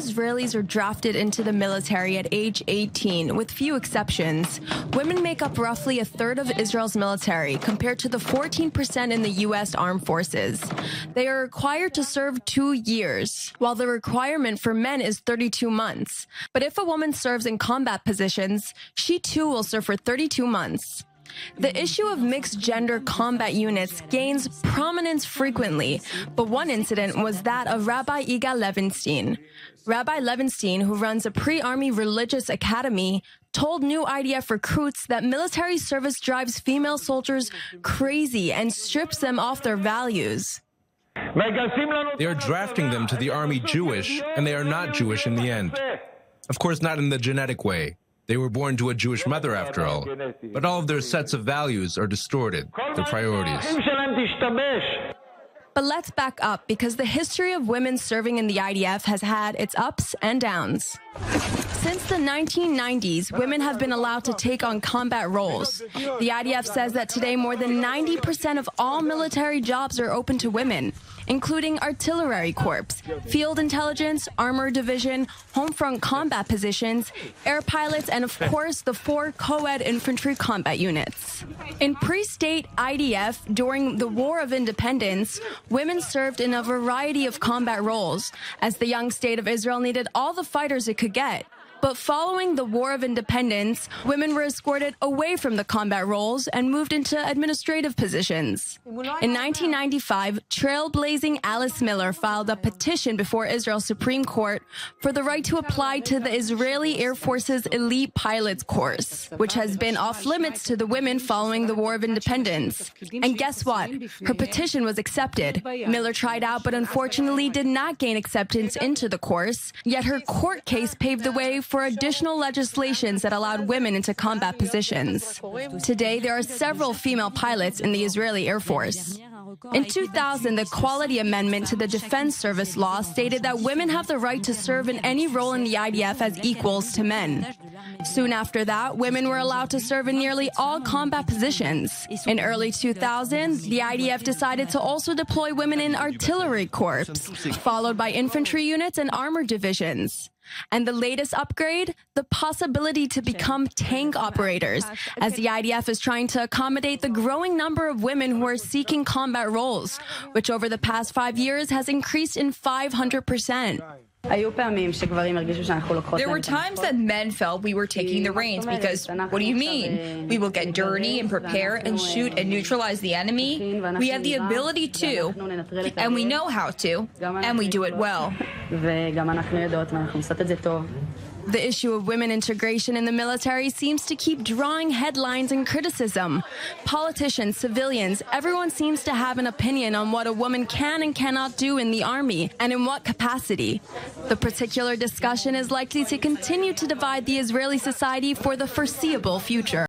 Israelis are drafted into the military at age 18, with few exceptions. Women make up roughly a third of Israel's military, compared to the 14% in the U.S. Armed Forces. They are required to serve 2 years, while the requirement for men is 32 months. But if a woman serves in combat positions, she too will serve for 32 months. The issue of mixed-gender combat units gains prominence frequently, but one incident was that of Rabbi Yigal Levinstein. Rabbi Levinstein, who runs a pre-army religious academy, told new IDF recruits that military service drives female soldiers crazy and strips them off their values. They are drafting them to the army Jewish, and they are not Jewish in the end. Of course, not in the genetic way. They were born to a Jewish mother, after all. But all of their sets of values are distorted, their priorities. But let's back up, because the history of women serving in the IDF has had its ups and downs. Since the 1990s, women have been allowed to take on combat roles. The IDF says that today more than 90% of all military jobs are open to women, including artillery corps, field intelligence, armor division, home front combat positions, air pilots, and of course the 4 co-ed infantry combat units. In pre-state IDF, during the War of Independence, women served in a variety of combat roles, as the young state of Israel needed all the fighters it could get. But following the War of Independence, women were escorted away from the combat roles and moved into administrative positions. In 1995, trailblazing Alice Miller filed a petition before Israel's Supreme Court for the right to apply to the Israeli Air Force's elite pilots course, which has been off limits to the women following the War of Independence. And guess what? Her petition was accepted. Miller tried out, but unfortunately did not gain acceptance into the course, yet her court case paved the way for additional legislations that allowed women into combat positions. Today, there are several female pilots in the Israeli Air Force. In 2000, the Equality Amendment to the Defense Service Law stated that women have the right to serve in any role in the IDF as equals to men. Soon after that, women were allowed to serve in nearly all combat positions. In early 2000, the IDF decided to also deploy women in artillery corps, followed by infantry units and armor divisions. And the latest upgrade, the possibility to become tank operators, as the IDF is trying to accommodate the growing number of women who are seeking combat roles, which over the past 5 years has increased in 500%. There were times that men felt we were taking the reins because, what do you mean? We will get dirty and prepare and shoot and neutralize the enemy? We have the ability to, and we know how to, and we do it well. The issue of women integration in the military seems to keep drawing headlines and criticism. Politicians, civilians, everyone seems to have an opinion on what a woman can and cannot do in the army, and in what capacity. The particular discussion is likely to continue to divide the Israeli society for the foreseeable future.